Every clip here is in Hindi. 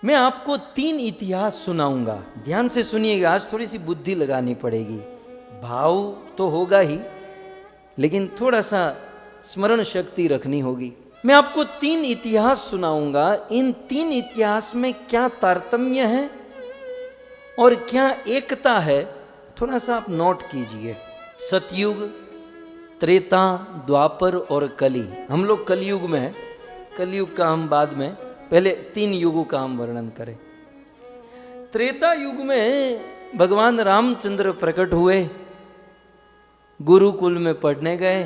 मैं आपको 3 इतिहास सुनाऊंगा, ध्यान से सुनिएगा। आज थोड़ी सी बुद्धि लगानी पड़ेगी, भाव तो होगा ही लेकिन थोड़ा सा स्मरण शक्ति रखनी होगी। मैं आपको 3 इतिहास सुनाऊंगा। इन 3 इतिहास में क्या तारतम्य है और क्या एकता है, थोड़ा सा आप नोट कीजिए। सतयुग, त्रेता, द्वापर और कली। हम लोग कलयुग में हैं, कलयुग का हम बाद में, पहले 3 युगों का हम वर्णन करें। त्रेता युग में भगवान रामचंद्र प्रकट हुए, गुरुकुल में पढ़ने गए,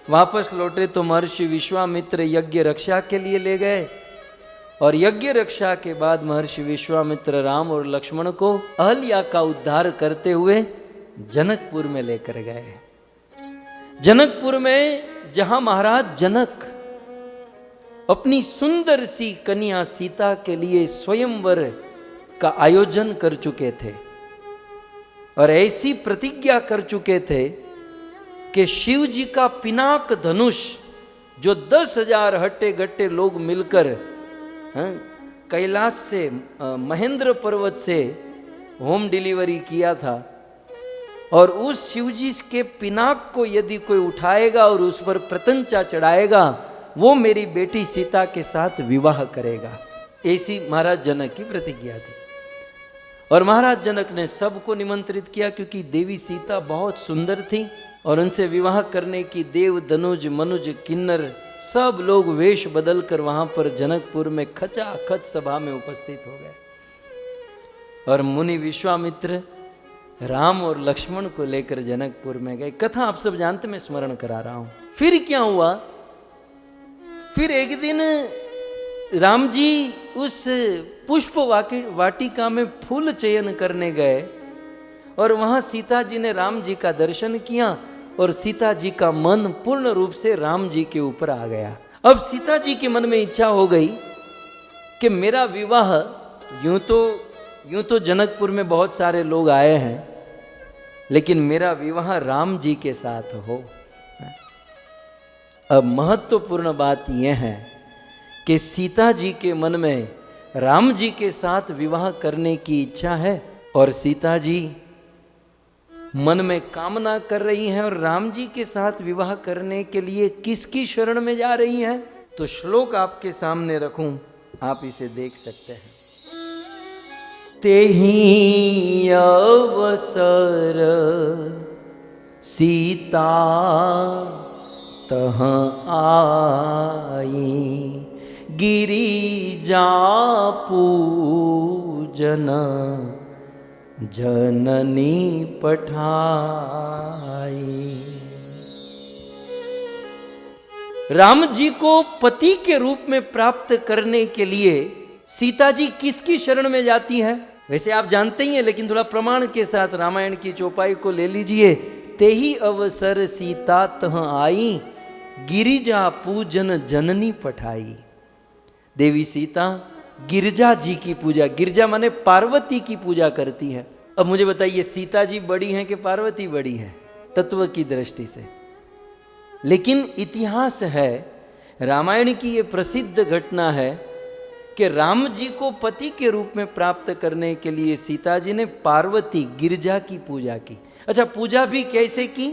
वापस लौटे तो महर्षि विश्वामित्र यज्ञ रक्षा के लिए ले गए और यज्ञ रक्षा के बाद महर्षि विश्वामित्र राम और लक्ष्मण को अहल्या का उद्धार करते हुए जनकपुर में लेकर गए। जनकपुर में जहां महाराज जनक अपनी सुंदर सी कन्या सीता के लिए स्वयंवर का आयोजन कर चुके थे और ऐसी प्रतिज्ञा कर चुके थे कि शिव जी का पिनाक धनुष जो 10,000 हट्टे गट्टे लोग मिलकर कैलाश से महेंद्र पर्वत से होम डिलीवरी किया था, और उस शिवजी के पिनाक को यदि कोई उठाएगा और उस पर प्रतंचा चढ़ाएगा, वो मेरी बेटी सीता के साथ विवाह करेगा। ऐसी महाराज जनक की प्रतिज्ञा थी। और महाराज जनक ने सबको निमंत्रित किया, क्योंकि देवी सीता बहुत सुंदर थी और उनसे विवाह करने की देव, धनुज, मनुज, किन्नर सब लोग वेश बदलकर वहां पर जनकपुर में खचाखच सभा में उपस्थित हो गए। और मुनि विश्वामित्र राम और लक्ष्मण को लेकर जनकपुर में गए। कथा आप सब जानते, मैं स्मरण करा रहा हूं। फिर क्या हुआ, फिर एक दिन राम जी उस पुष्प वाटिका में फूल चयन करने गए और वहां सीता जी ने राम जी का दर्शन किया और सीता जी का मन पूर्ण रूप से राम जी के ऊपर आ गया। अब सीता जी के मन में इच्छा हो गई कि मेरा विवाह, यूं तो जनकपुर में बहुत सारे लोग आए हैं, लेकिन मेरा विवाह राम जी के साथ हो। अब महत्वपूर्ण बात यह है कि सीता जी के मन में राम जी के साथ विवाह करने की इच्छा है और सीता जी मन में कामना कर रही हैं और राम जी के साथ विवाह करने के लिए किसकी शरण में जा रही हैं। तो श्लोक आपके सामने रखूं, आप इसे देख सकते हैं। तेहि अवसर सीता तह आई, गिरिजा पूजन जननी पठाई। राम जी को पति के रूप में प्राप्त करने के लिए सीता जी किसकी शरण में जाती है? वैसे आप जानते ही हैं, लेकिन थोड़ा प्रमाण के साथ रामायण की चौपाई को ले लीजिए। तेहि अवसर सीता तह आई, गिरिजा पूजन जननी पठाई। देवी सीता गिरजा जी की पूजा, गिरजा माने पार्वती की पूजा करती है। अब मुझे बताइए, सीता जी बड़ी हैं कि पार्वती बड़ी है तत्व की दृष्टि से? लेकिन इतिहास है, रामायण की ये प्रसिद्ध घटना है कि राम जी को पति के रूप में प्राप्त करने के लिए सीता जी ने पार्वती गिरजा की पूजा की। अच्छा, पूजा भी कैसे की?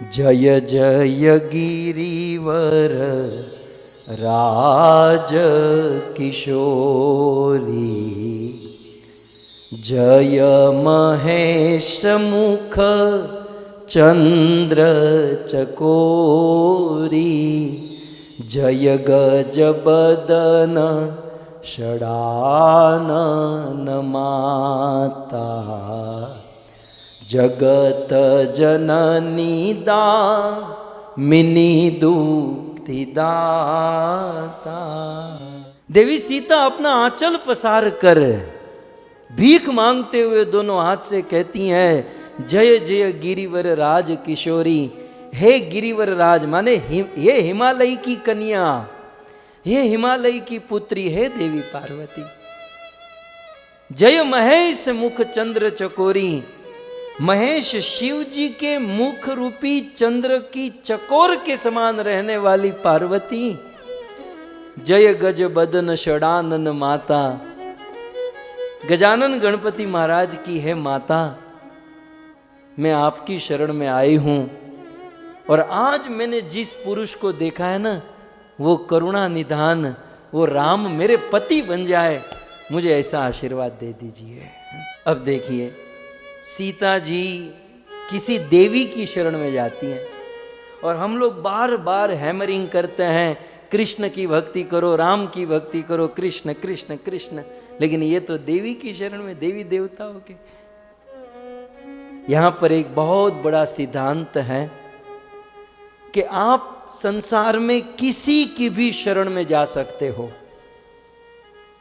जय जय गिरिवर राज किशोरी, जय महेश मुख चंद्र चकोरी, जय गज बदन षडानन माता, जगत जननी दामिनी दुक्ति दाता। देवी सीता अपना आंचल पसार कर भीख मांगते हुए दोनों हाथ से कहती हैं, जय जय गिरिवर राज किशोरी। हे गिरिवर राज माने हे हिमालय की कन्या, हे हिमालय की पुत्री, हे देवी पार्वती। जय महेश मुख चंद्र चकोरी, महेश शिव जी के मुख रूपी चंद्र की चकोर के समान रहने वाली पार्वती। जय गज बदन षडानन माता। गजानन गणपति महाराज की है माता, मैं आपकी शरण में आई हूं। और आज मैंने जिस पुरुष को देखा है ना, वो करुणा निधान, वो राम मेरे पति बन जाए, मुझे ऐसा आशीर्वाद दे दीजिए। अब देखिए, सीता जी किसी देवी की शरण में जाती हैं और हम लोग बार बार हैमरिंग करते हैं, कृष्ण की भक्ति करो, राम की भक्ति करो, कृष्ण कृष्ण कृष्ण, लेकिन ये तो देवी की शरण में, देवी देवताओं के। यहां पर एक बहुत बड़ा सिद्धांत है कि आप संसार में किसी की भी शरण में जा सकते हो,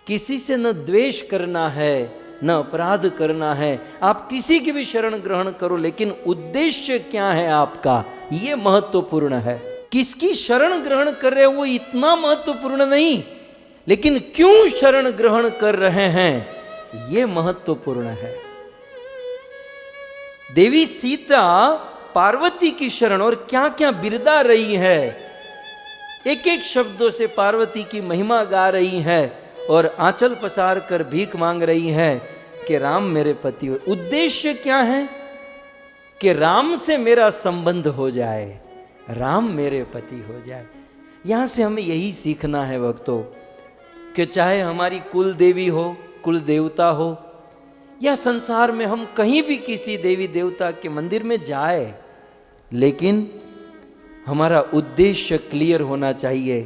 किसी से न द्वेष करना है न अपराध करना है, आप किसी की भी शरण ग्रहण करो, लेकिन उद्देश्य क्या है आपका, यह महत्वपूर्ण है। किसकी शरण ग्रहण कर रहे हो वो इतना महत्वपूर्ण नहीं, लेकिन क्यों शरण ग्रहण कर रहे हैं यह महत्वपूर्ण है। देवी सीता पार्वती की शरण और क्या क्या बिरदा रही है, एक एक शब्दों से पार्वती की महिमा गा रही है और आंचल पसार कर भीख मांग रही है कि राम मेरे पति हो। उद्देश्य क्या है कि राम से मेरा संबंध हो जाए, राम मेरे पति हो जाए। यहां से हमें यही सीखना है भक्तों, कि चाहे हमारी कुल देवी हो, कुल देवता हो, या संसार में हम कहीं भी किसी देवी देवता के मंदिर में जाए, लेकिन हमारा उद्देश्य क्लियर होना चाहिए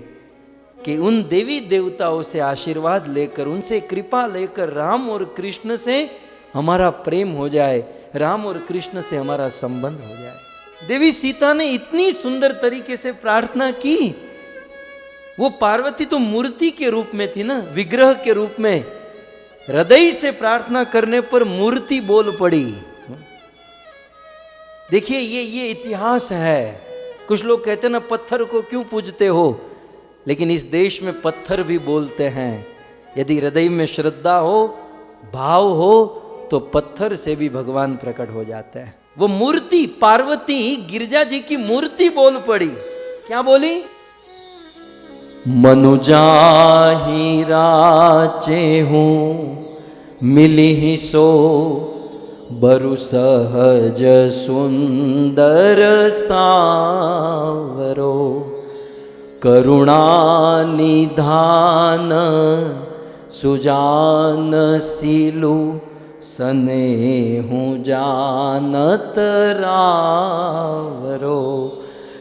कि उन देवी देवताओं से आशीर्वाद लेकर, उनसे कृपा लेकर राम और कृष्ण से हमारा प्रेम हो जाए, राम और कृष्ण से हमारा संबंध हो जाए। देवी सीता ने इतनी सुंदर तरीके से प्रार्थना की। वो पार्वती तो मूर्ति के रूप में थी ना, विग्रह के रूप में, हृदय से प्रार्थना करने पर मूर्ति बोल पड़ी। देखिए ये इतिहास है। कुछ लोग कहते हैं ना, पत्थर को क्यों पूजते हो, लेकिन इस देश में पत्थर भी बोलते हैं। यदि हृदय में श्रद्धा हो, भाव हो, तो पत्थर से भी भगवान प्रकट हो जाते हैं। वो मूर्ति पार्वती गिरजा जी की मूर्ति बोल पड़ी। क्या बोली? मनुजाहि राचे हूँ मिली ही सो बरु सहज सुंदर सावरो, करुणा निधान सुजान सिलु स्नेहु जानत रावरो,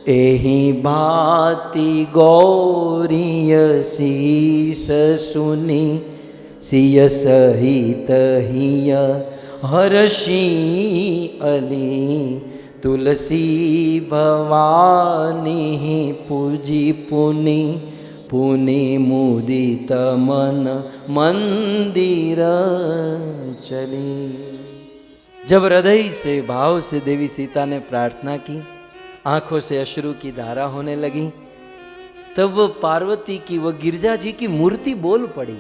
एहि भांति गौरीय शीस सुनी सिय सहित हिय हर्षी अली, तुलसी भवानी पूजी पुनि पुनि मुदित मन मंदिर चली। जब हृदय से भाव से देवी सीता ने प्रार्थना की, आंखों से अश्रु की धारा होने लगी, तब वो पार्वती की, वो गिरजा जी की मूर्ति बोल पड़ी।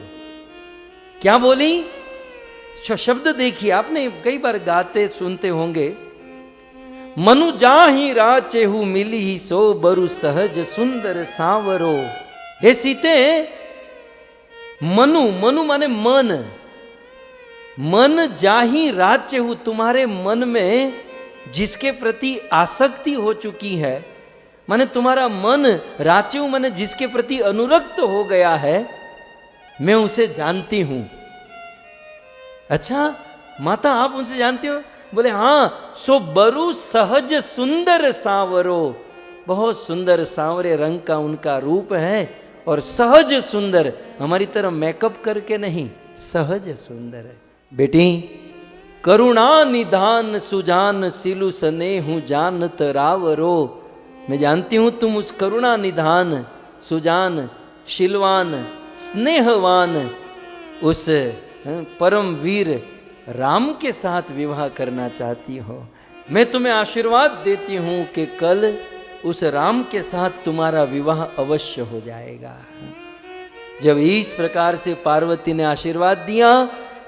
क्या बोली? शब्द देखिए, आपने कई बार गाते सुनते होंगे। मनु जाहि राचेहु मिली ही सो बरु सहज सुंदर सांवरो। हे सीते, मनु, मनु माने मन, मन जाहि राचेहु, तुम्हारे मन में जिसके प्रति आसक्ति हो चुकी है, माने तुम्हारा मन राचेहु माने जिसके प्रति अनुरक्त हो गया है, मैं उसे जानती हूं। अच्छा माता, आप उनसे जानती हो? बोले हाँ। सो बरु सहज सुंदर सांवरो, बहुत सुंदर सांवरे रंग का उनका रूप है, और सहज सुंदर, हमारी तरह मेकअप करके नहीं, सहज सुंदर है। बेटी, करुणा निधान सुजान सिलु स्नेहु जानत रावरो, मैं जानती हूं तुम उस करुणा निधान सुजान शीलवान स्नेहवान उस परम वीर राम के साथ विवाह करना चाहती हो। मैं तुम्हें आशीर्वाद देती हूं कि कल उस राम के साथ तुम्हारा विवाह अवश्य हो जाएगा। जब इस प्रकार से पार्वती ने आशीर्वाद दिया,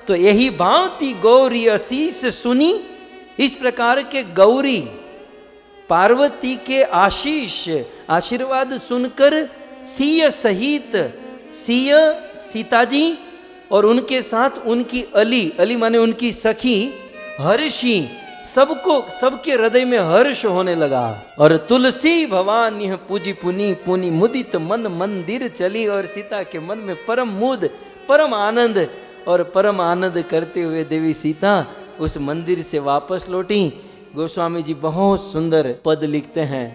तो यही भांति गौरी आशीष सुनी। इस प्रकार के गौरी पार्वती के आशीष आशीर्वाद सुनकर सिय सहित सिय सीता जी और उनके साथ उनकी अली माने उनकी सखी हर्षी, सबको सबके हृदय में हर्ष होने लगा। और तुलसी भवानी पूजी पुनी पुनी मुदित मन मंदिर चली, और सीता के मन में परम मूद परम आनंद, और परम आनंद करते हुए देवी सीता उस मंदिर से वापस लौटी। गोस्वामी जी बहुत सुंदर पद लिखते हैं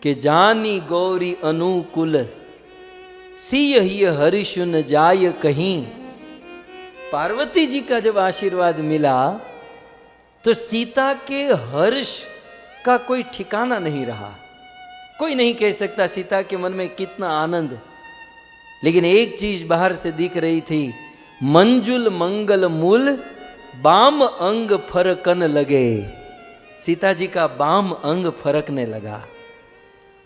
कि जानी गौरी अनुकूल सिय ही हरिशुन जाय कहीं। पार्वती जी का जब आशीर्वाद मिला तो सीता के हर्ष का कोई ठिकाना नहीं रहा। कोई नहीं कह सकता सीता के मन में कितना आनंद। लेकिन एक चीज बाहर से दिख रही थी, मंजुल मंगल मूल बाम अंग फरकन लगे। सीता जी का बाम अंग फरकने लगा।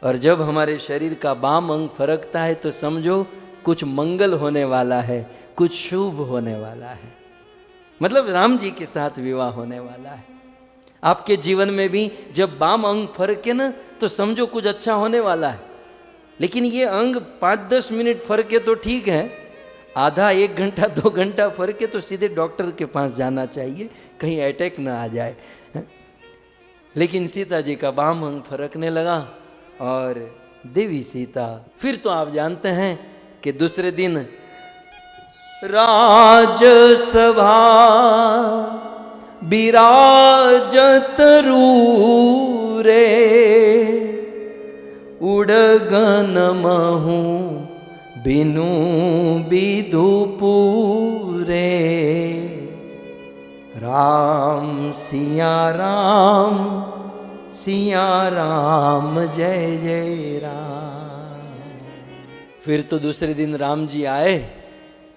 और जब हमारे शरीर का बाम अंग फरकता है तो समझो कुछ मंगल होने वाला है, कुछ शुभ होने वाला है। मतलब राम जी के साथ विवाह होने वाला है। आपके जीवन में भी जब बाम अंग फरके ना तो समझो कुछ अच्छा होने वाला है। लेकिन ये अंग 5-10 मिनट फरके तो ठीक है, आधा 1 घंटा 2 घंटा फरके तो सीधे डॉक्टर के पास जाना चाहिए, कहीं अटैक ना आ जाए। लेकिन सीता जी का बाम अंग फरकने लगा और देवी सीता, फिर तो आप जानते हैं कि दूसरे दिन राजसभा बिराजत रूरे, उड़गन महू बिनु बिदुपुरे। राम सिया राम जय जय राम। फिर तो दूसरे दिन राम जी आए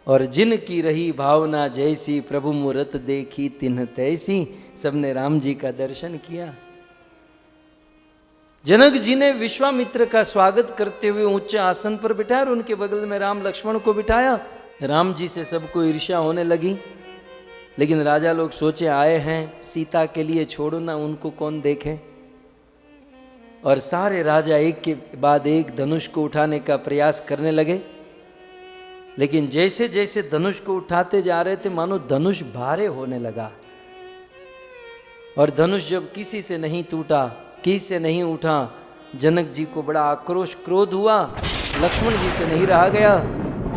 और जिनकी रही भावना जैसी, प्रभु मूरत देखी तिन्ह तैसी। सबने राम जी का दर्शन किया। जनक जी ने विश्वामित्र का स्वागत करते हुए ऊंचे आसन पर बिठाया और उनके बगल में राम लक्ष्मण को बिठाया। राम जी से सबको ईर्ष्या होने लगी। लेकिन राजा लोग सोचे आए हैं सीता के लिए, छोड़ो ना, उनको कौन देखे। और सारे राजा एक के बाद एक धनुष को उठाने का प्रयास करने लगे। लेकिन जैसे जैसे धनुष को उठाते जा रहे थे मानो धनुष भारे होने लगा। और धनुष जब किसी से नहीं टूटा, किसी से नहीं उठा, जनक जी को बड़ा आक्रोश क्रोध हुआ। लक्ष्मण जी से नहीं रहा गया,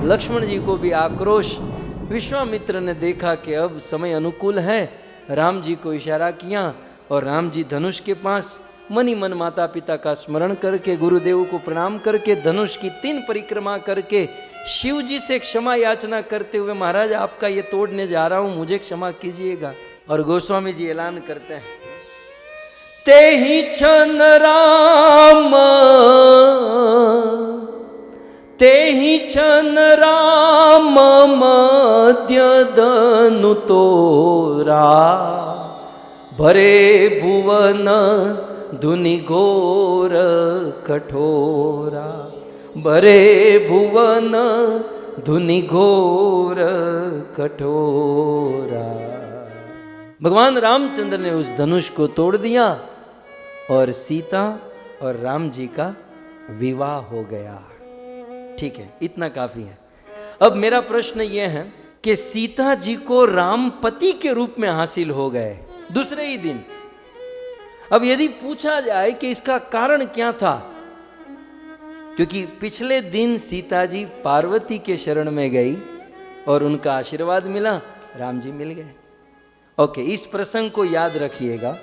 लक्ष्मण जी को भी आक्रोश। विश्वामित्र ने देखा कि अब समय अनुकूल है, राम जी को इशारा किया और राम जी धनुष के पास मनी मन माता पिता का स्मरण करके, गुरुदेव को प्रणाम करके, धनुष की 3 परिक्रमा करके शिव जी से क्षमा याचना करते हुए, महाराज आपका ये तोड़ने जा रहा हूं, मुझे क्षमा कीजिएगा। और गोस्वामी जी ऐलान करते हैं, ते ही छन राम, ते ही छन राम मध्य दनु तोरा, भरे भुवन धुनि घोर कठोरा, भरे भुवन धुनि घोर कठोरा। भगवान रामचंद्र ने उस धनुष को तोड़ दिया और सीता और राम जी का विवाह हो गया। ठीक है, इतना काफी है। अब मेरा प्रश्न यह है कि सीता जी को राम पति के रूप में हासिल हो गए दूसरे ही दिन। अब यदि पूछा जाए कि इसका कारण क्या था, क्योंकि पिछले दिन सीता जी पार्वती के शरण में गई और उनका आशीर्वाद मिला, राम जी मिल गए। ओके, इस प्रसंग को याद रखिएगा।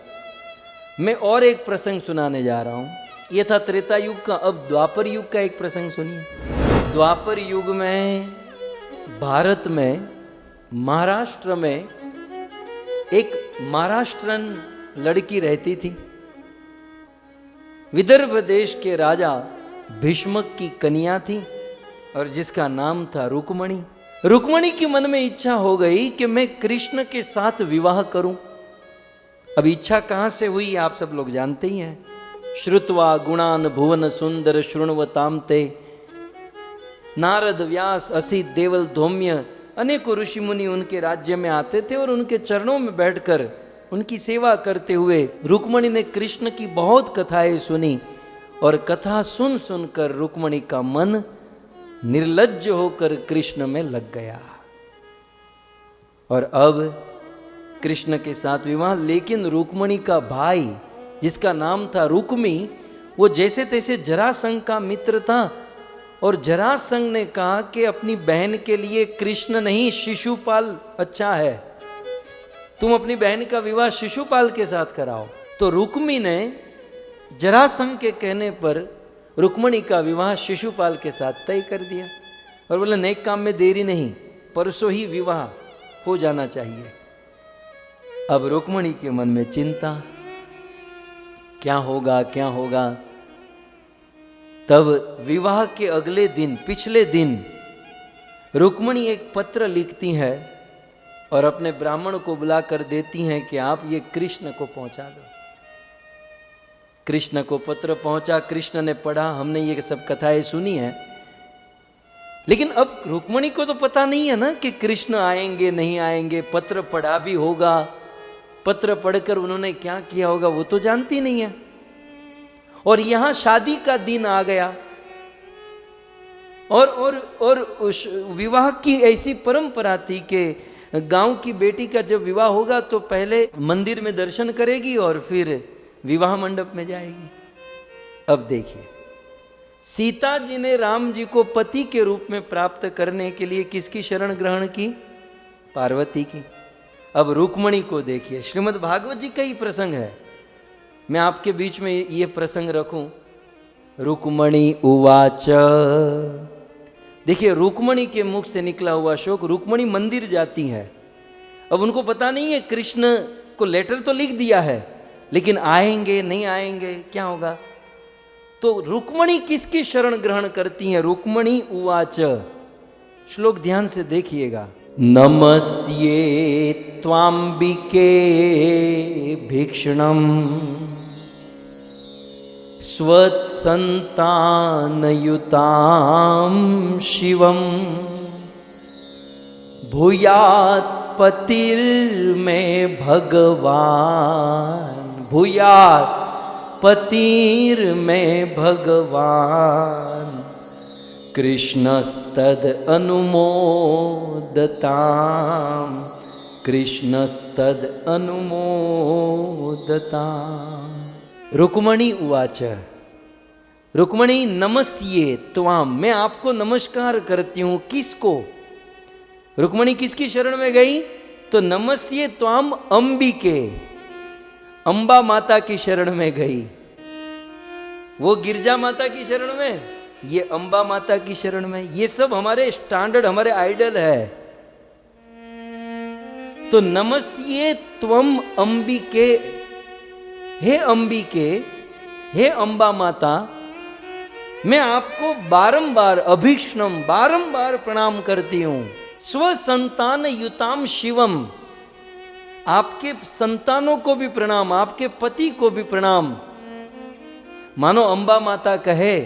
मैं और एक प्रसंग सुनाने जा रहा हूं। यह था त्रेता युग का। अब द्वापर युग का एक प्रसंग सुनिए। द्वापर युग में भारत में महाराष्ट्र में एक महाराष्ट्रन लड़की रहती थी। विदर्भ देश के राजा भीष्मक की कन्या थी और जिसका नाम था रुक्मणी। रुक्मणी के मन में इच्छा हो गई कि मैं कृष्ण के साथ विवाह करूं। अब इच्छा कहां से हुई आप सब लोग जानते ही हैं। श्रुत्वा गुणान भुवन सुंदर शृण्वताम ते, नारद व्यास असित देवल धौम्य, अनेकों ऋषि मुनि उनके राज्य में आते थे और उनके चरणों में बैठकर उनकी सेवा करते हुए रुक्मणी ने कृष्ण की बहुत कथाएं सुनी। और कथा सुन सुनकर रुक्मणी का मन निर्लज्ज होकर कृष्ण में लग गया। और अब कृष्ण के साथ विवाह। लेकिन रुक्मणी का भाई जिसका नाम था रुक्मी, वो जैसे तैसे जरासंध का मित्र था, और जरासंध ने कहा कि अपनी बहन के लिए कृष्ण नहीं शिशुपाल अच्छा है, तुम अपनी बहन का विवाह शिशुपाल के साथ कराओ। तो रुक्मी ने जरासंध के कहने पर रुक्मणी का विवाह शिशुपाल के साथ तय कर दिया और बोले नेक काम में देरी नहीं, परसों ही विवाह हो जाना चाहिए। अब रुक्मणी के मन में चिंता, क्या होगा क्या होगा। तब विवाह के अगले दिन, पिछले दिन, रुक्मणी एक पत्र लिखती है और अपने ब्राह्मण को बुलाकर देती हैं कि आप ये कृष्ण को पहुंचा दो। कृष्ण को पत्र पहुंचा, कृष्ण ने पढ़ा। हमने ये सब कथाएं सुनी है, लेकिन अब रुक्मणी को तो पता नहीं है ना कि कृष्ण आएंगे नहीं आएंगे। पत्र पढ़ा भी होगा, पत्र पढ़कर उन्होंने क्या किया होगा वो तो जानती नहीं है। और यहां शादी का दिन आ गया और उस विवाह की ऐसी परंपरा थी कि गांव की बेटी का जब विवाह होगा तो पहले मंदिर में दर्शन करेगी और फिर विवाह मंडप में जाएगी। अब देखिए, सीता जी ने राम जी को पति के रूप में प्राप्त करने के लिए किसकी शरण ग्रहण की? पार्वती की। अब रुक्मणी को देखिए, श्रीमद् भागवत जी का ही प्रसंग है, मैं आपके बीच में ये प्रसंग रखूं। रुक्मणी उवाच, देखिए रुक्मणी के मुख से निकला हुआ शोक। रुक्मणी मंदिर जाती है, अब उनको पता नहीं है, कृष्ण को लेटर तो लिख दिया है, लेकिन आएंगे नहीं आएंगे क्या होगा। तो रुक्मणी किसकी शरण ग्रहण करती हैं? रुक्मणी उवाच, श्लोक ध्यान से देखिएगा। नमस्ये त्वाम्बिके भीक्षणम् स्वत्सन्तानयुतां शिवम् भूयात् पतिर्मे भगवान्, भूयात् पतिर्मे भगवान् कृष्णस्तद अनुमोदताम्, कृष्णस्तद अनुमोदताम्। रुक्मणी उवाच, रुक्मणी नमस्ये त्वाम, मैं आपको नमस्कार करती हूँ। किसको? रुक्मणी किसकी शरण में गई? तो नमस्ये त्वाम अंबिके, अंबा माता की शरण में गई। वो गिरजा माता की शरण में, ये अंबा माता की शरण में। ये सब हमारे स्टैंडर्ड, हमारे आइडल है। तो नमस्ये त्वम अंबिके, हे अंबिके, हे अंबा माता, मैं आपको बारंबार अभीक्ष्णम, बारंबार प्रणाम करती हूं। स्वसंतान युताम शिवम, आपके संतानों को भी प्रणाम, आपके पति को भी प्रणाम। मानो अंबा माता कहे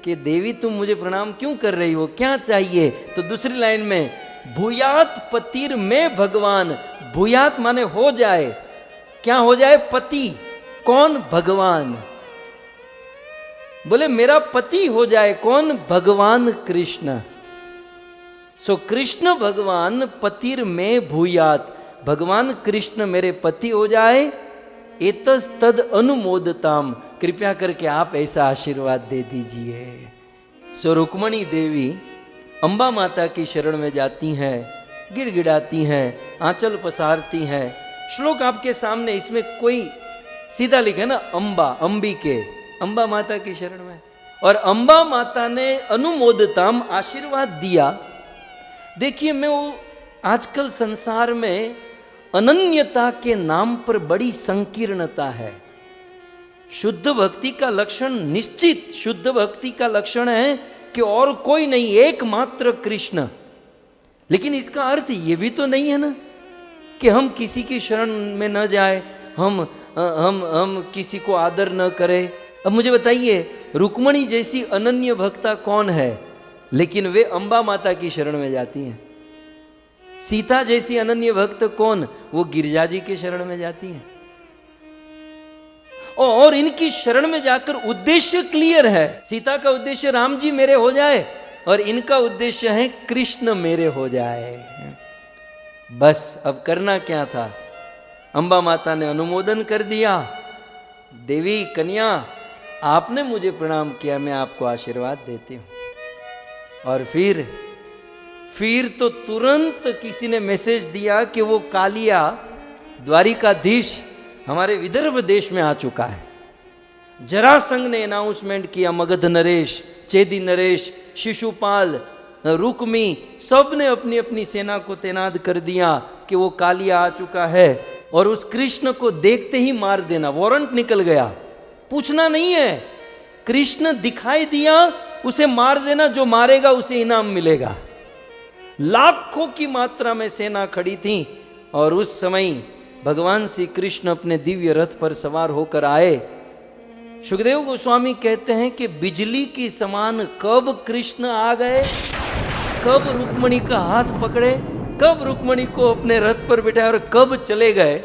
कि देवी तुम मुझे प्रणाम क्यों कर रही हो, क्या चाहिए? तो दूसरी लाइन में भूयात पतिर में भगवान, भूयात माने हो जाए, क्या हो जाए? पति। कौन? भगवान। बोले मेरा पति हो जाए, कौन? भगवान कृष्ण। सो कृष्ण भगवान पतिर में भूयात, भगवान कृष्ण मेरे पति हो जाए। एतस तद अनुमोदताम, कृपया करके आप ऐसा आशीर्वाद दे दीजिए। सो रुक्मणी देवी अंबा माता की शरण में जाती हैं, गिड़गिड़ाती हैं, आंचल पसारती हैं। श्लोक आपके सामने, इसमें कोई सीधा लिखे ना, अंबा, अंबिके, अंबा माता की शरण में। और अंबा माता ने अनुमोदताम, आशीर्वाद दिया। देखिए, मैं वो आजकल संसार में अनन्यता के नाम पर बड़ी संकीर्णता है। शुद्ध भक्ति का लक्षण, निश्चित शुद्ध भक्ति का लक्षण है कि और कोई नहीं, एकमात्र कृष्ण। लेकिन इसका अर्थ ये भी तो नहीं है ना कि हम किसी की शरण में न जाए, हम किसी को आदर न करें। अब मुझे बताइए, रुक्मणी जैसी अनन्य भक्ता कौन है? लेकिन वे अंबा माता की शरण में जाती हैं। सीता जैसी अनन्य भक्त कौन? वो गिरजा जी के शरण में जाती हैं। और इनकी शरण में जाकर उद्देश्य क्लियर है। सीता का उद्देश्य राम जी मेरे हो जाए, और इनका उद्देश्य है कृष्ण मेरे हो जाए। बस अब करना क्या था, अंबा माता ने अनुमोदन कर दिया, देवी कन्या आपने मुझे प्रणाम किया, मैं आपको आशीर्वाद देती हूँ। और फिर तो तुरंत किसी ने मैसेज दिया कि वो कालिया द्वारिकाधीश हमारे विदर्भ देश में आ चुका है। जरासंघ ने अनाउंसमेंट किया, मगध नरेश, चेदी नरेश, शिशुपाल, रुक्मी, सब ने अपनी अपनी सेना को तैनात कर दिया कि वो कालिया आ चुका है और उस कृष्ण को देखते ही मार देना। वारंट निकल गया, पूछना नहीं है, कृष्ण दिखाई दिया उसे मार देना, जो मारेगा उसे इनाम मिलेगा। लाखों की मात्रा में सेना खड़ी थी और उस समय भगवान श्री कृष्ण अपने दिव्य रथ पर सवार होकर आए। सुखदेव गोस्वामी कहते हैं कि बिजली की समान कब कृष्ण आ गए, कब रुक्मणी का हाथ पकड़े, कब रुक्मणी को अपने रथ पर बिठाए और कब चले गए।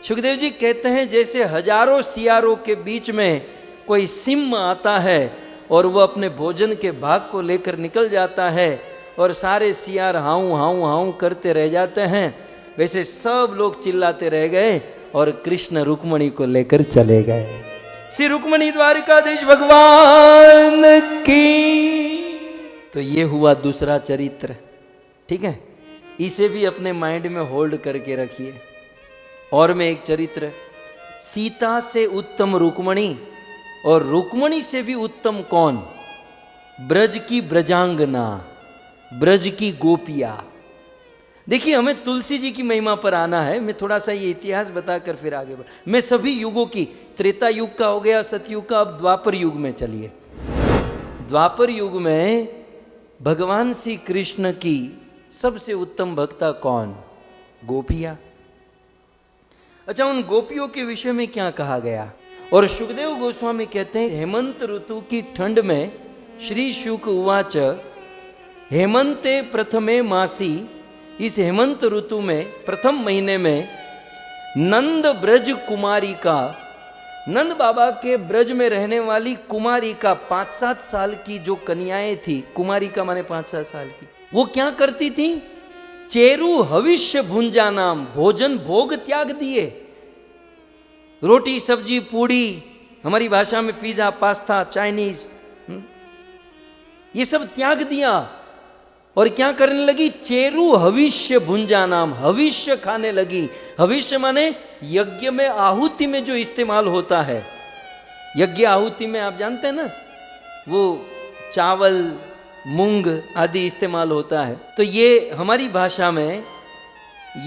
सुखदेव जी कहते हैं जैसे हजारों सियारों के बीच में कोई सिंह आता है और वह अपने भोजन के भाग को लेकर निकल जाता है और सारे सियार हाउ हाउ हाउ करते रह जाते हैं, वैसे सब लोग चिल्लाते रह गए और कृष्ण रुक्मणी को लेकर चले गए। श्री रुक्मणी द्वारिकाधीश भगवान की। तो ये हुआ दूसरा चरित्र, ठीक है, इसे भी अपने माइंड में होल्ड करके रखिए। और मैं एक चरित्र, सीता से उत्तम रुक्मणी और रुक्मणी से भी उत्तम कौन, ब्रज की ब्रजांगना, ब्रज की गोपिया। देखिए हमें तुलसी जी की महिमा पर आना है, मैं थोड़ा सा ये इतिहास बताकर फिर आगे बढ़। मैं सभी युगों की, त्रेता युग का हो गया, सतयुग का, अब द्वापर युग में चलिए। द्वापर युग में भगवान श्री कृष्ण की सबसे उत्तम भक्ता कौन, गोपिया। अच्छा, उन गोपियों के विषय में क्या कहा गया। और सुखदेव गोस्वामी कहते हैं हेमंत ऋतु की ठंड में श्री शुक उवाच हेमंते प्रथमे मासी, इस हेमंत ऋतु में प्रथम महीने में नंद ब्रज कुमारी का, नंद बाबा के ब्रज में रहने वाली कुमारी का 5-7 साल की जो कन्याएं थी, कुमारी का माने 5-7 साल की, वो क्या करती थी, चेरु हविष्य भुंजा नाम, भोजन भोग त्याग दिए, रोटी सब्जी पूड़ी, हमारी भाषा में पिज्जा पास्ता चाइनीज, ये सब त्याग दिया और क्या करने लगी, चेरु हविष्य भुंजा नाम, हविष्य खाने लगी। हविष्य माने यज्ञ में आहुति में जो इस्तेमाल होता है, यज्ञ आहुति में आप जानते हैं ना, वो चावल मूंग आदि इस्तेमाल होता है। तो ये हमारी भाषा में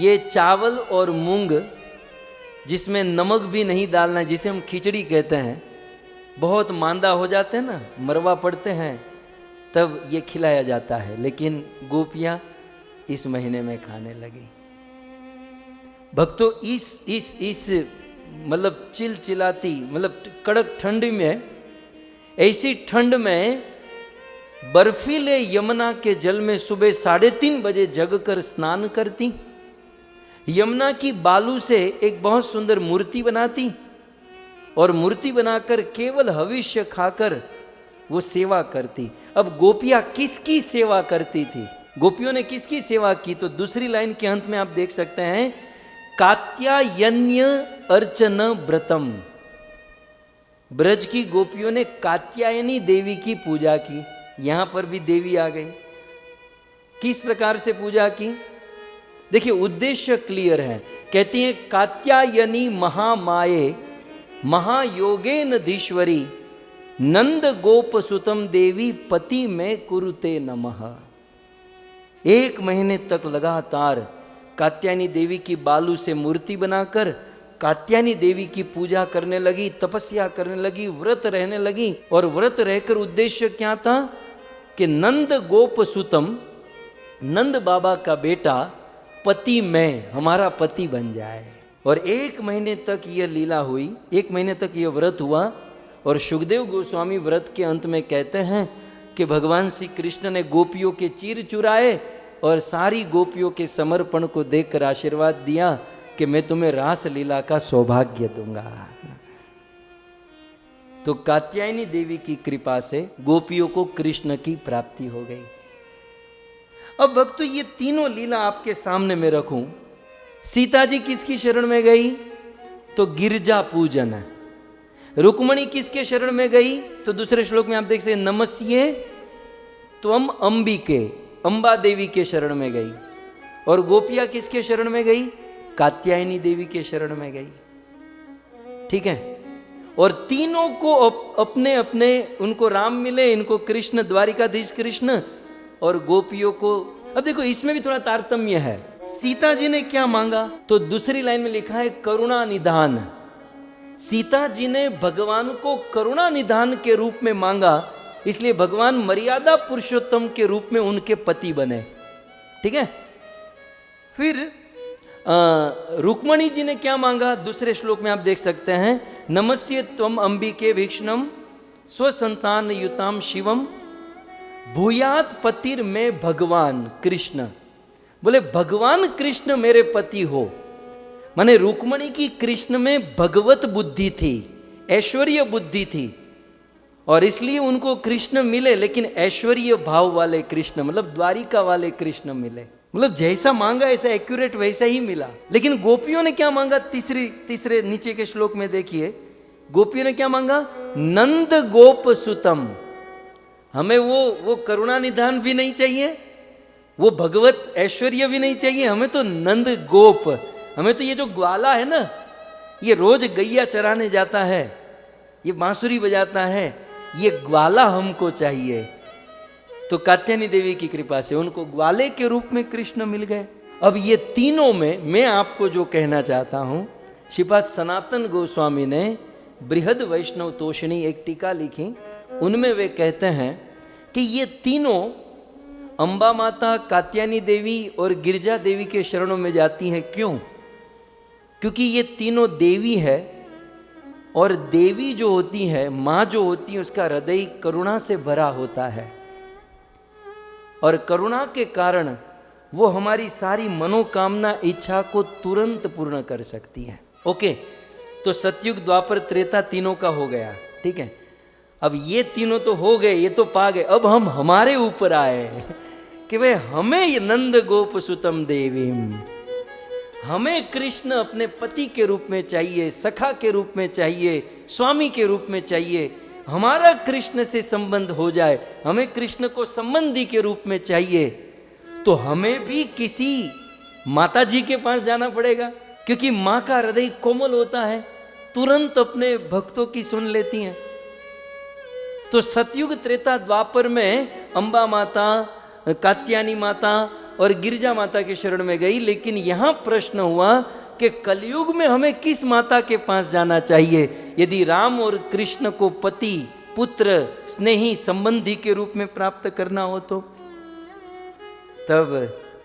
ये चावल और मूंग जिसमें नमक भी नहीं डालना, जिसे हम खिचड़ी कहते हैं, बहुत मांदा हो जाते हैं ना, मरवा पड़ते हैं, तब ये खिलाया जाता है। लेकिन गोपियां इस महीने में खाने लगी। भक्तों इस मतलब चिलचिलाती, मतलब कड़क ठंडी में, ऐसी ठंड में बर्फीले यमुना के जल में सुबह 3:30 बजे जगकर स्नान करती, यमुना की बालू से एक बहुत सुंदर मूर्ति बनाती और मूर्ति बनाकर केवल हविष्य खाकर वो सेवा करती। अब गोपियां किसकी सेवा करती थी, गोपियों ने किसकी सेवा की, तो दूसरी लाइन के अंत में आप देख सकते हैं, कात्यायन्य अर्चन व्रतम। ब्रज की गोपियों ने कात्यायनी देवी की पूजा की। यहां पर भी देवी आ गई। किस प्रकार से पूजा की, देखिए उद्देश्य क्लियर है। कहती हैं कात्यायनी महामाये महायोगेन धीश्वरी नंद गोप सुतम देवी पति में कुरुते नमः। 1 महीने तक लगातार कात्यायनी देवी की बालू से मूर्ति बनाकर कात्यायनी देवी की पूजा करने लगी, तपस्या करने लगी, व्रत रहने लगी। और व्रत रहकर उद्देश्य क्या था कि नंद गोप सुतम, नंद बाबा का बेटा पति में, हमारा पति बन जाए। और 1 महीने तक यह लीला हुई, 1 महीने तक यह व्रत हुआ। और सुखदेव गोस्वामी व्रत के अंत में कहते हैं कि भगवान श्री कृष्ण ने गोपियों के चीर चुराए और सारी गोपियों के समर्पण को देखकर आशीर्वाद दिया कि मैं तुम्हें रास लीला का सौभाग्य दूंगा। तो कात्यायनी देवी की कृपा से गोपियों को कृष्ण की प्राप्ति हो गई। अब भक्तों ये तीनों लीला आपके सामने में रखूं। सीता जी किसकी शरण में गई? तो गिरजा पूजन है। रुक्मणी किसके शरण में गई? तो दूसरे श्लोक में आप देख सकते नमस्ये त्वम अंबिके, अंबा देवी के शरण में गई। और गोपिया किसके शरण में गई? कात्यायनी देवी के शरण में गई। ठीक है। और तीनों को अपने अपने, उनको राम मिले, इनको कृष्ण, द्वारिकाधीश कृष्ण, और गोपियों को। अब देखो इसमें भी थोड़ा तारतम्य है। सीता जी ने क्या मांगा? तो दूसरी लाइन में लिखा है करुणा निधान। सीता जी ने भगवान को करुणा निधान के रूप में मांगा, इसलिए भगवान मर्यादा पुरुषोत्तम के रूप में उनके पति बने। ठीक है। फिर रुक्मणी जी ने क्या मांगा? दूसरे श्लोक में आप देख सकते हैं नमस्ये त्वम अंबिके भीक्ष्णम स्वसंतान युताम शिवम भूयात पतिर में भगवान कृष्ण। बोले भगवान कृष्ण मेरे पति हो। माने रुक्मणी की कृष्ण में भगवत बुद्धि थी, ऐश्वर्य बुद्धि थी, और इसलिए उनको कृष्ण मिले, लेकिन ऐश्वर्य भाव वाले कृष्ण, मतलब द्वारिका वाले कृष्ण मिले। मतलब जैसा मांगा ऐसा एक्यूरेट वैसा ही मिला। लेकिन गोपियों ने क्या मांगा? तीसरे नीचे के श्लोक में देखिए, गोपियों ने क्या मांगा? नंद गोप सुतम। हमें वो करुणा निधान भी नहीं चाहिए, वो भगवत ऐश्वर्य भी नहीं चाहिए, हमें तो नंद गोप, हमें तो ये जो ग्वाला है ना, ये रोज गैया चराने जाता है, ये बांसुरी बजाता है, ये ग्वाला हमको चाहिए। तो कात्यायनी देवी की कृपा से उनको ग्वाले के रूप में कृष्ण मिल गए। अब ये तीनों में मैं आपको जो कहना चाहता हूं, श्रीपाद सनातन गोस्वामी ने बृहद वैष्णव तोषणी एक टीका लिखी, उनमें वे कहते हैं कि ये तीनों अंबा माता, कात्यायनी देवी और गिरजा देवी के शरणों में जाती हैं। क्यों? क्योंकि ये तीनों देवी है, और देवी जो होती है, माँ जो होती है, उसका हृदय करुणा से भरा होता है, और करुणा के कारण वो हमारी सारी मनोकामना, इच्छा को तुरंत पूर्ण कर सकती है। ओके, तो सतयुग, द्वापर, त्रेता तीनों का हो गया। ठीक है। अब ये तीनों तो हो गए, ये तो पा गए। अब हम हमारे ऊपर आए कि भाई हमें ये नंद गोप सुतम देवीम, हमें कृष्ण अपने पति के रूप में चाहिए, सखा के रूप में चाहिए, स्वामी के रूप में चाहिए। हमारा कृष्ण से संबंध हो जाए, हमें कृष्ण को संबंधी के रूप में चाहिए। तो हमें भी किसी माता जी के पास जाना पड़ेगा, क्योंकि माँ का हृदय कोमल होता है, तुरंत अपने भक्तों की सुन लेती हैं। तो सतयुग, त्रेता, द्वापर में अंबा माता, कात्यायनी माता और गिरजा माता के शरण में गई। लेकिन यहां प्रश्न हुआ कि कलयुग में हमें किस माता के पास जाना चाहिए? यदि राम और कृष्ण को पति, पुत्र, स्नेही, संबंधी के रूप में प्राप्त करना हो तो तब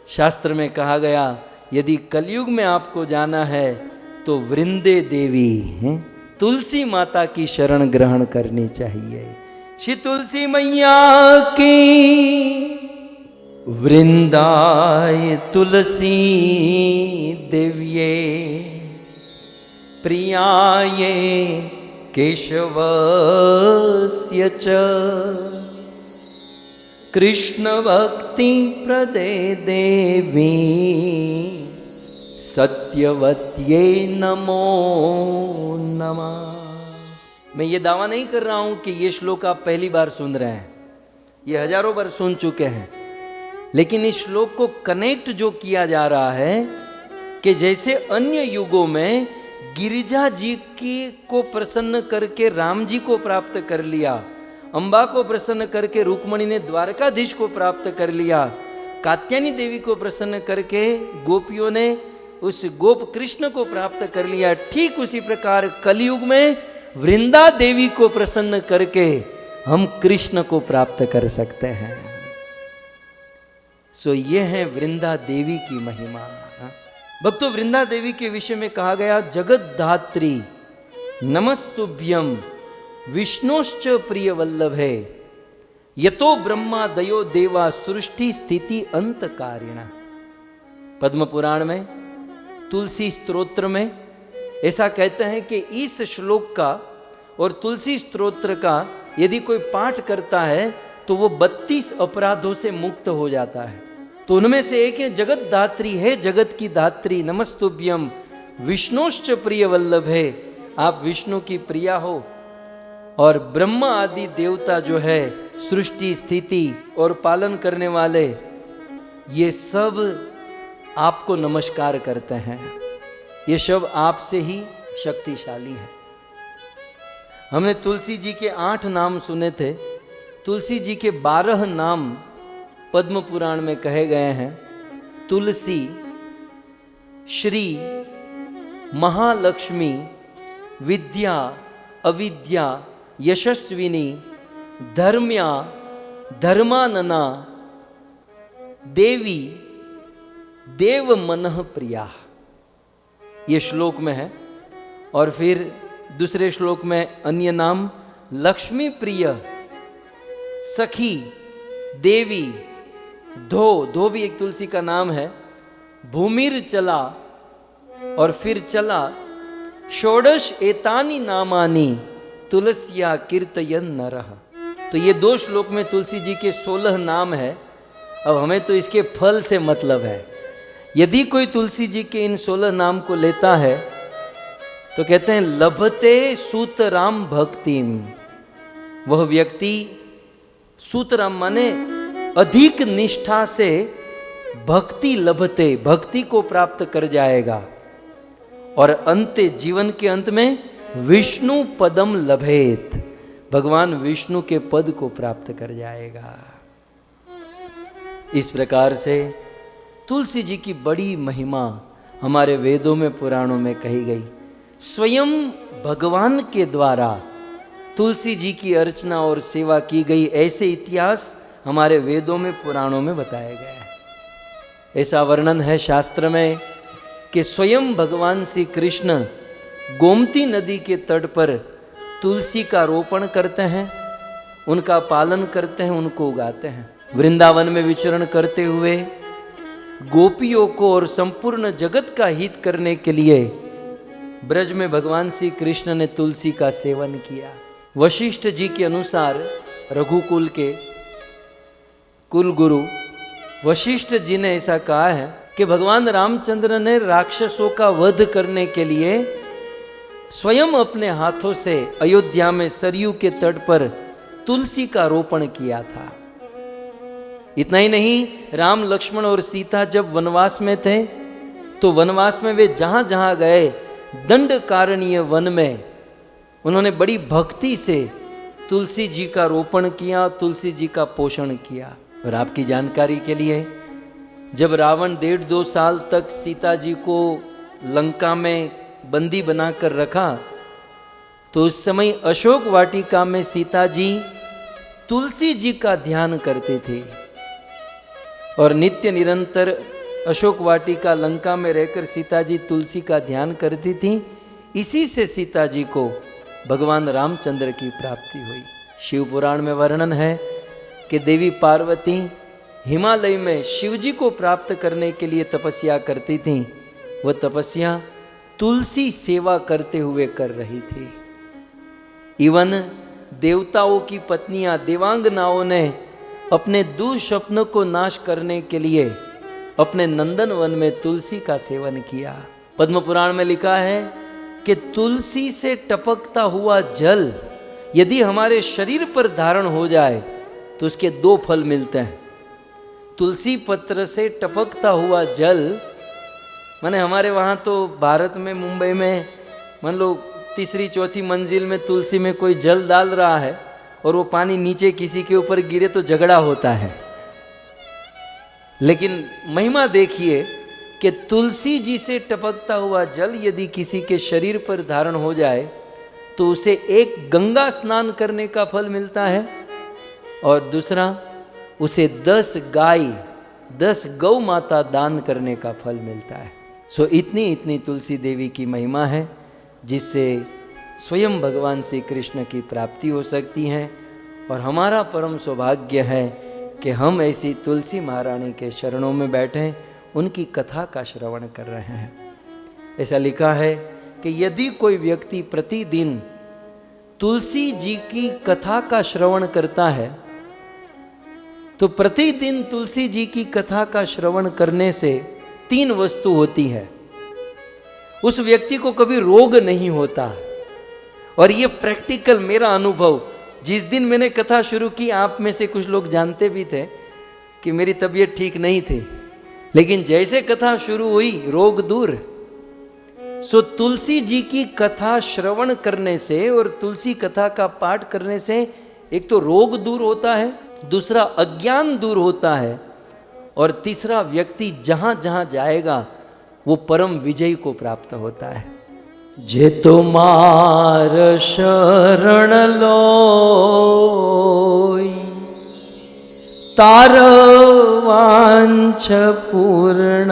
शास्त्र में कहा गया, यदि कलयुग में आपको जाना है तो वृंदे देवी, तुलसी माता की शरण ग्रहण करनी चाहिए। श्री तुलसी मैया की वृंदाय तुलसी देव्ये प्रियाये केशवस्य च कृष्ण भक्ति प्रदे देवी सत्यवत्ये नमो नमः। मैं ये दावा नहीं कर रहा हूं कि ये श्लोक आप पहली बार सुन रहे हैं, ये हजारों बार सुन चुके हैं, लेकिन इस श्लोक को कनेक्ट जो किया जा रहा है कि जैसे अन्य युगों में गिरिजा जी की को प्रसन्न करके राम जी को प्राप्त कर लिया, अंबा को प्रसन्न करके रुक्मणी ने द्वारकाधीश को प्राप्त कर लिया, कात्यायनी देवी को प्रसन्न करके गोपियों ने उस गोप कृष्ण को प्राप्त कर लिया, ठीक उसी प्रकार कलयुग में वृंदा देवी को प्रसन्न करके हम कृष्ण को प्राप्त कर सकते हैं। सो ये है वृंदा देवी की महिमा। भक्तों, वृंदा देवी के विषय में कहा गया, जगत धात्री नमस्तुभ्यम विष्णुश्च प्रिय वल्लभे यतो ब्रह्मा दयो देवा सृष्टि स्थिति अंतकारिणा। पद्म पुराण में, तुलसी स्तोत्र में ऐसा कहते हैं कि इस श्लोक का और तुलसी स्तोत्र का यदि कोई पाठ करता है तो वो 32 अपराधों से मुक्त हो जाता है। तो उनमें से एक है जगत धात्री है, जगत की धात्री नमस्तुभ्यम विष्णुश्च प्रिय वल्लभ है। आप विष्णु की प्रिया हो और ब्रह्मा आदि देवता जो है सृष्टि स्थिति और पालन करने वाले, ये सब आपको नमस्कार करते हैं। ये सब आपसे ही शक्तिशाली है। हमने तुलसी जी के 8 नाम सुने थे। तुलसी जी के 12 नाम पद्म पुराण में कहे गए हैं। तुलसी, श्री, महालक्ष्मी, विद्या, अविद्या, यशस्विनी, धर्म्या, धर्मानना, देवी, देव मनः प्रिया, ये श्लोक में है। और फिर दूसरे श्लोक में अन्य नाम लक्ष्मी प्रिय, सखी, देवी, धो भी एक तुलसी का नाम है, भूमिर चला और फिर चला, षोडश एतानी नामानी तुलसिया कीर्तयन नरः। तो ये 2 श्लोक में तुलसी जी के 16 नाम है। अब हमें तो इसके फल से मतलब है। यदि कोई तुलसी जी के इन 16 नाम को लेता है तो कहते हैं लभते सूतराम भक्तिम, वह व्यक्ति सूतराम माने अधिक निष्ठा से भक्ति लभते, भक्ति को प्राप्त कर जाएगा और अंत जीवन के अंत में विष्णु पदम लभेत, भगवान विष्णु के पद को प्राप्त कर जाएगा। इस प्रकार से तुलसी जी की बड़ी महिमा हमारे वेदों में पुराणों में कही गई। स्वयं भगवान के द्वारा तुलसी जी की अर्चना और सेवा की गई, ऐसे इतिहास हमारे वेदों में पुराणों में बताया गया है। ऐसा वर्णन है शास्त्र में कि स्वयं भगवान श्री कृष्ण गोमती नदी के तट पर तुलसी का रोपण करते हैं, उनका पालन करते हैं, उनको उगाते हैं। वृंदावन में विचरण करते हुए गोपियों को और संपूर्ण जगत का हित करने के लिए ब्रज में भगवान श्री कृष्ण ने तुलसी का सेवन किया। वशिष्ठ जी के अनुसार रघुकुल के कुल गुरु वशिष्ठ जी ने ऐसा कहा है कि भगवान रामचंद्र ने राक्षसों का वध करने के लिए स्वयं अपने हाथों से अयोध्या में सरयू के तट पर तुलसी का रोपण किया था। इतना ही नहीं, राम, लक्ष्मण और सीता जब वनवास में थे तो वनवास में वे जहां जहां गए दंडकारण्य वन में उन्होंने बड़ी भक्ति से तुलसी जी का रोपण किया, तुलसी जी का पोषण किया। और आपकी जानकारी के लिए, जब रावण 1.5-2 साल तक सीता जी को लंका में बंदी बनाकर रखा तो उस समय अशोक वाटिका में सीता जी तुलसी जी का ध्यान करते थे और नित्य निरंतर अशोक वाटिका लंका में रहकर सीता जी तुलसी का ध्यान करती थी। इसी से सीता जी को भगवान रामचंद्र की प्राप्ति हुई। शिव पुराण में वर्णन है कि देवी पार्वती हिमालय में शिव जी को प्राप्त करने के लिए तपस्या करती थी। वह तपस्या तुलसी सेवा करते हुए कर रही थी। इवन देवताओं की पत्नियां देवांगनाओं ने अपने दुःस्वप्न को नाश करने के लिए अपने नंदन वन में तुलसी का सेवन किया। पद्म पुराण में लिखा है कि तुलसी से टपकता हुआ जल यदि हमारे शरीर पर धारण हो जाए तो उसके 2 फल मिलते हैं। तुलसी पत्र से टपकता हुआ जल माने हमारे वहाँ तो भारत में मुंबई में मान लो 3री-4थी मंजिल में तुलसी में कोई जल डाल रहा है और वो पानी नीचे किसी के ऊपर गिरे तो झगड़ा होता है। लेकिन महिमा देखिए कि तुलसी जी से टपकता हुआ जल यदि किसी के शरीर पर धारण हो जाए तो उसे एक गंगा स्नान करने का फल मिलता है और दूसरा उसे 10 गाय 10 गौ माता दान करने का फल मिलता है। सो इतनी तुलसी देवी की महिमा है जिससे स्वयं भगवान श्री कृष्ण की प्राप्ति हो सकती है। और हमारा परम सौभाग्य है कि हम ऐसी तुलसी महारानी के शरणों में बैठे उनकी कथा का श्रवण कर रहे हैं। ऐसा लिखा है कि यदि कोई व्यक्ति प्रतिदिन तुलसी जी की कथा का श्रवण करता है तो प्रतिदिन तुलसी जी की कथा का श्रवण करने से 3 वस्तु होती है। उस व्यक्ति को कभी रोग नहीं होता। और ये प्रैक्टिकल मेरा अनुभव, जिस दिन मैंने कथा शुरू की, आप में से कुछ लोग जानते भी थे कि मेरी तबीयत ठीक नहीं थी, लेकिन जैसे कथा शुरू हुई रोग दूर। सो तुलसी जी की कथा श्रवण करने से और तुलसी कथा का पाठ करने से एक तो रोग दूर होता है, दूसरा अज्ञान दूर होता है, और तीसरा व्यक्ति जहां जहां जाएगा वो परम विजय को प्राप्त होता है। जे तुम्हार शरण लोय तार वांछ पूर्ण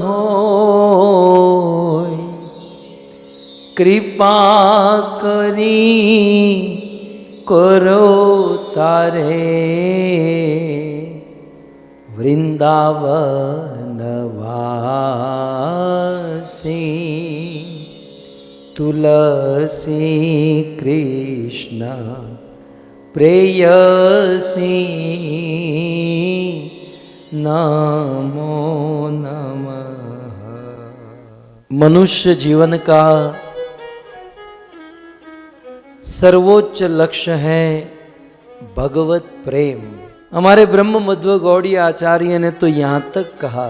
होय, कृपा करी करो तारे वृंदावन वासी, तुलसी कृष्ण प्रेयसी नमो नमः। मनुष्य जीवन का सर्वोच्च लक्ष्य है भगवत प्रेम। हमारे ब्रह्म मध्व गौड़ी आचार्य ने तो यहां तक कहा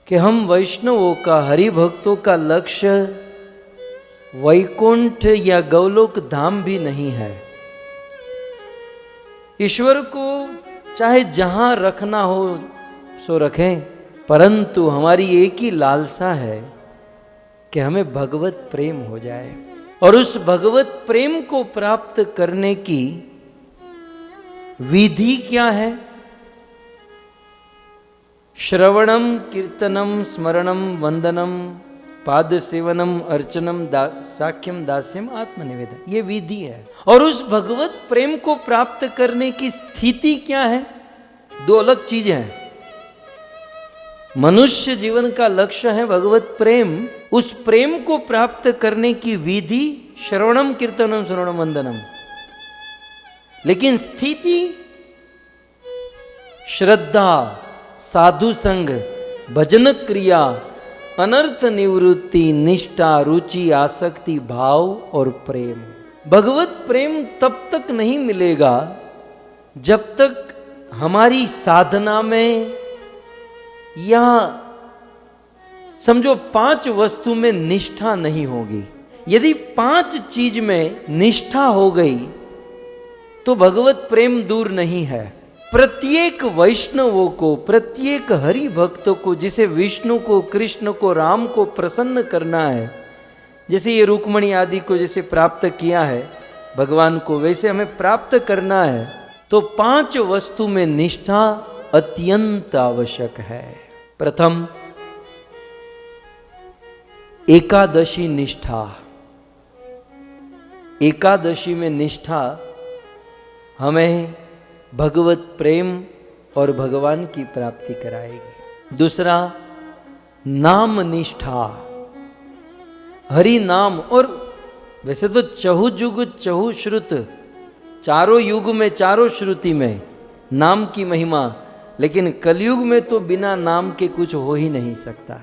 कि हम वैष्णवों का, हरि भक्तों का लक्ष्य वैकुंठ या गौलोक धाम भी नहीं है। ईश्वर को चाहे जहां रखना हो सो रखें, परंतु हमारी एक ही लालसा है कि हमें भगवत प्रेम हो जाए। और उस भगवत प्रेम को प्राप्त करने की विधि क्या है? श्रवणम कीर्तनम स्मरणम वंदनम पाद सेवनम अर्चनम साख्यम दास्यम आत्मनिवेदन, ये विधि है। और उस भगवत प्रेम को प्राप्त करने की स्थिति क्या है? 2 अलग चीजें हैं। मनुष्य जीवन का लक्ष्य है भगवत प्रेम। उस प्रेम को प्राप्त करने की विधि श्रवणम कीर्तनम स्मरणम वंदनम, लेकिन स्थिति श्रद्धा, साधु संग, भजन क्रिया, अनर्थ निवृत्ति, निष्ठा, रुचि, आसक्ति, भाव और प्रेम। भगवत प्रेम तब तक नहीं मिलेगा जब तक हमारी साधना में या समझो 5 वस्तु में निष्ठा नहीं होगी। यदि 5 चीज में निष्ठा हो गई तो भगवत प्रेम दूर नहीं है। प्रत्येक वैष्णवों को, प्रत्येक हरि भक्त को, जिसे विष्णु को, कृष्ण को, राम को प्रसन्न करना है, जैसे ये रुक्मणी आदि को जैसे प्राप्त किया है भगवान को, वैसे हमें प्राप्त करना है तो 5 वस्तु में निष्ठा अत्यंत आवश्यक है। प्रथम एकादशी निष्ठा। एकादशी में निष्ठा हमें भगवत प्रेम और भगवान की प्राप्ति कराएगी। दूसरा नाम निष्ठा, हरि नाम। और वैसे तो चहु जुग चहु श्रुत, चारों युग में, चारों श्रुति में नाम की महिमा, लेकिन कलयुग में तो बिना नाम के कुछ हो ही नहीं सकता।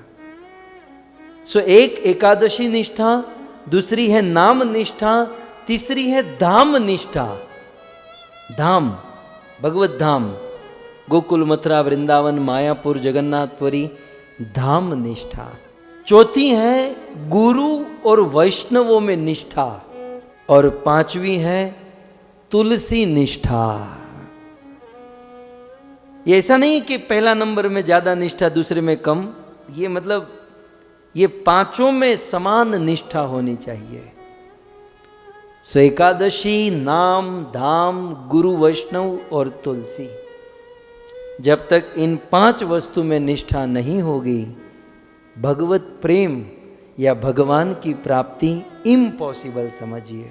सो एक एकादशी निष्ठा, दूसरी है नाम निष्ठा, तीसरी है धाम निष्ठा। धाम, भगवत धाम, गोकुल, मथुरा, वृंदावन, मायापुर, जगन्नाथपुरी, धाम निष्ठा। चौथी है गुरु और वैष्णवों में निष्ठा, और 5वीं है तुलसी निष्ठा। ये ऐसा नहीं कि पहला नंबर में ज्यादा निष्ठा, दूसरे में कम। ये मतलब ये 5 में समान निष्ठा होनी चाहिए। सो एकादशी, नाम, धाम, गुरु, वैष्णव और तुलसी। जब तक इन 5 वस्तु में निष्ठा नहीं होगी, भगवत प्रेम या भगवान की प्राप्ति इम्पॉसिबल समझिए।